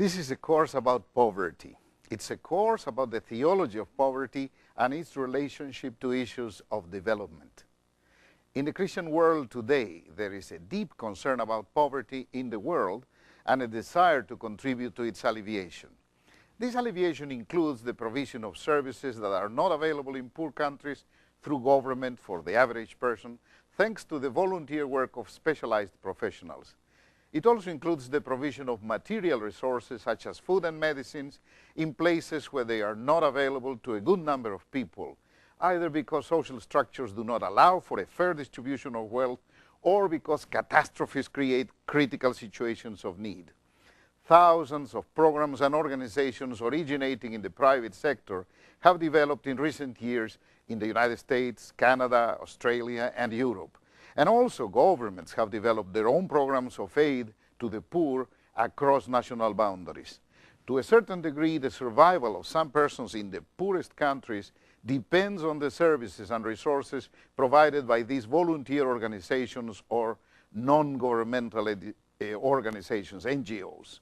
This is a course about poverty. It's a course about the theology of poverty and its relationship to issues of development. In the Christian world today, there is a deep concern about poverty in the world and a desire to contribute to its alleviation. This alleviation includes the provision of services that are not available in poor countries through government for the average person, thanks to the volunteer work of specialized professionals. It also includes the provision of material resources such as food and medicines in places where they are not available to a good number of people, either because social structures do not allow for a fair distribution of wealth or because catastrophes create critical situations of need. Thousands of programs and organizations originating in the private sector have developed in recent years in the United States, Canada, Australia, and Europe. And also governments have developed their own programs of aid to the poor across national boundaries. To a certain degree, the survival of some persons in the poorest countries depends on the services and resources provided by these volunteer organizations or non-governmental organizations, NGOs.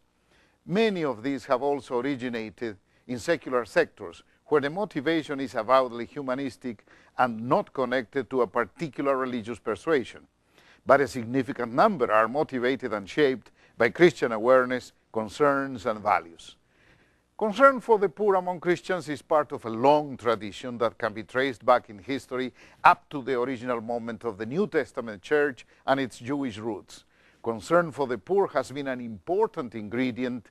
Many of these have also originated in secular sectors, where the motivation is avowedly humanistic and not connected to a particular religious persuasion. But a significant number are motivated and shaped by Christian awareness, concerns, and values. Concern for the poor among Christians is part of a long tradition that can be traced back in history up to the original moment of the New Testament church and its Jewish roots. Concern for the poor has been an important ingredient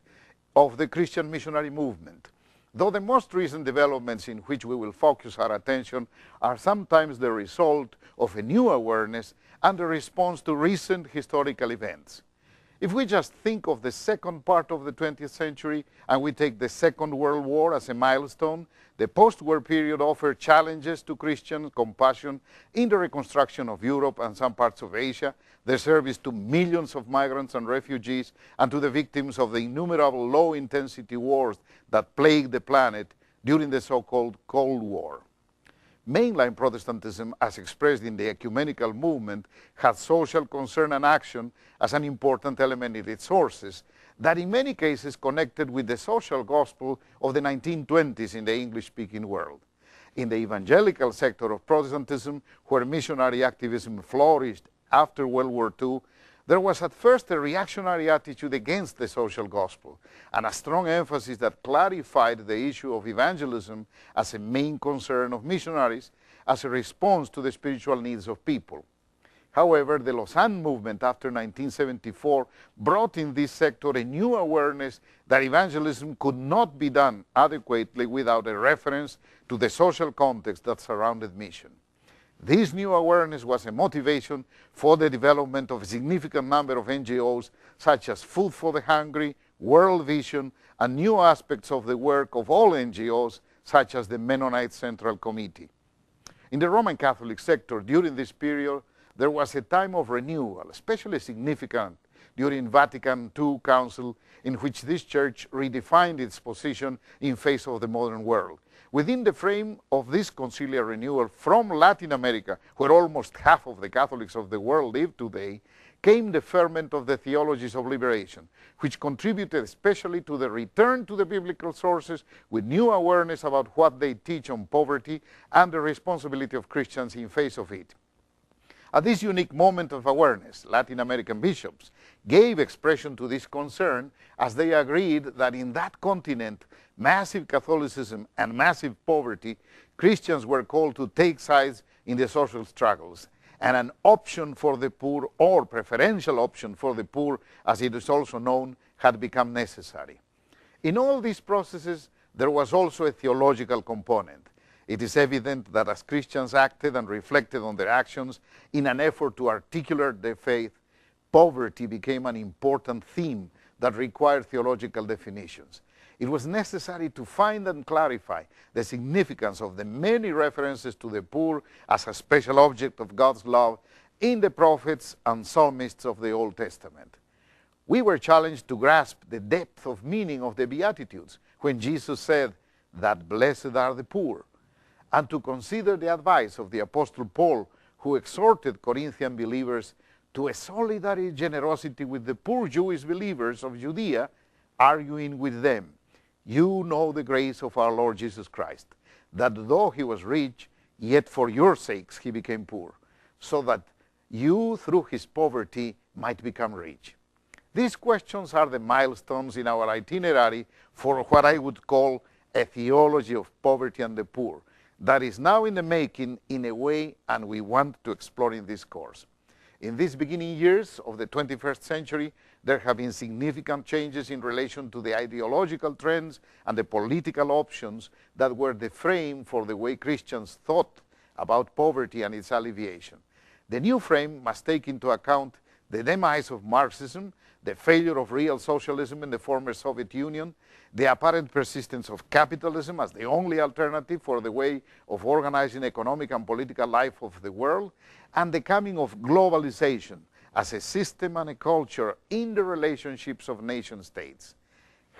of the Christian missionary movement, though the most recent developments in which we will focus our attention are sometimes the result of a new awareness and a response to recent historical events. If we just think of the second part of the 20th century and we take the Second World War as a milestone, the post-war period offered challenges to Christian compassion in the reconstruction of Europe and some parts of Asia, the service to millions of migrants and refugees, and to the victims of the innumerable low-intensity wars that plagued the planet during the so-called Cold War. Mainline Protestantism, as expressed in the ecumenical movement, had social concern and action as an important element in its sources, that in many cases connected with the social gospel of the 1920s in the English-speaking world. In the evangelical sector of Protestantism, where missionary activism flourished after World War II, there was at first a reactionary attitude against the social gospel and a strong emphasis that clarified the issue of evangelism as a main concern of missionaries as a response to the spiritual needs of people. However, the Lausanne movement after 1974 brought in this sector a new awareness that evangelism could not be done adequately without a reference to the social context that surrounded mission. This new awareness was a motivation for the development of a significant number of NGOs such as Food for the Hungry, World Vision, and new aspects of the work of all NGOs such as the Mennonite Central Committee. In the Roman Catholic sector during this period, there was a time of renewal, especially significant during Vatican II Council, in which this church redefined its position in face of the modern world. Within the frame of this conciliar renewal from Latin America, where almost half of the Catholics of the world live today, came the ferment of the theologies of liberation, which contributed especially to the return to the biblical sources with new awareness about what they teach on poverty and the responsibility of Christians in face of it. At this unique moment of awareness, Latin American bishops gave expression to this concern as they agreed that in that continent, massive Catholicism and massive poverty, Christians were called to take sides in the social struggles, and an option for the poor, or preferential option for the poor, as it is also known, had become necessary. In all these processes, there was also a theological component. It is evident that as Christians acted and reflected on their actions in an effort to articulate their faith, poverty became an important theme that required theological definitions. It was necessary to find and clarify the significance of the many references to the poor as a special object of God's love in the prophets and psalmists of the Old Testament. We were challenged to grasp the depth of meaning of the Beatitudes when Jesus said that blessed are the poor, and to consider the advice of the Apostle Paul, who exhorted Corinthian believers to a solidary generosity with the poor Jewish believers of Judea arguing with them, "You know the grace of our Lord Jesus Christ, that though he was rich, yet for your sakes he became poor, so that you through his poverty might become rich." These questions are the milestones in our itinerary for what I would call a theology of poverty and the poor that is now in the making in a way, and we want to explore in this course. In these beginning years of the 21st century, there have been significant changes in relation to the ideological trends and the political options that were the frame for the way Christians thought about poverty and its alleviation. The new frame must take into account the demise of Marxism, the failure of real socialism in the former Soviet Union, the apparent persistence of capitalism as the only alternative for the way of organizing economic and political life of the world, and the coming of globalization as a system and a culture in the relationships of nation states.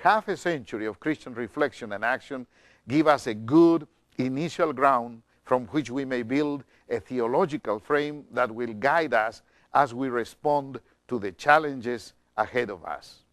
Half a century of Christian reflection and action give us a good initial ground from which we may build a theological frame that will guide us as we respond to the challenges ahead of us.